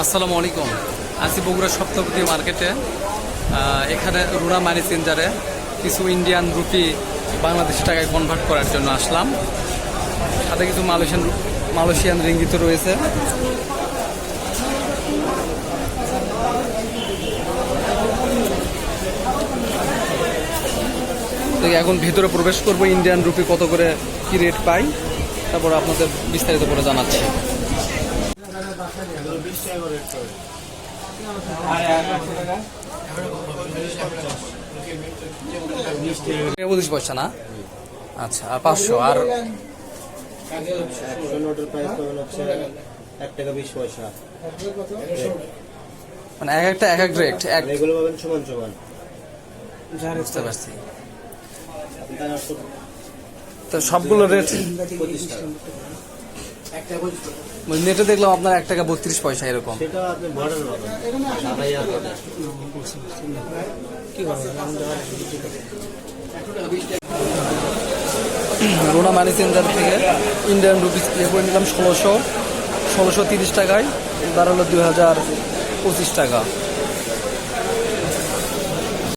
আসসালামু আলাইকুম। আছি বগুড়া সপ্তপতি মার্কেটে। এখানে রুনা মানি চেঞ্জারে কিছু ইন্ডিয়ান রুপি বাংলাদেশি টাকায় কনভার্ট করার জন্য আসলাম। সাথে কিছু মালয়েশিয়ান রিঙ্গিত রয়েছে। এখন ভিতরে প্রবেশ করব, ইন্ডিয়ান রুপি কত করে কি রেট পাই, তারপর আপনাদের বিস্তারিত করে জানাচ্ছি। পঁচিশ পয়সা না? আচ্ছা, আর 500 আর মানে এক একটা এক এক রেট, এগুলো পাবেন সমান সমান। বুঝতে পারছি। তো সবগুলো রেট নেটে দেখলাম আপনার 1 টাকা 32 পয়সা এরকম। সেটা আপনি বর্ডার পাবেন। রুনা মানি চেঞ্জার থেকে ইন্ডিয়ান রুপিস ইয়ে করে নিলাম 1630 টাকায়, দাঁড়ালো 2025 টাকা।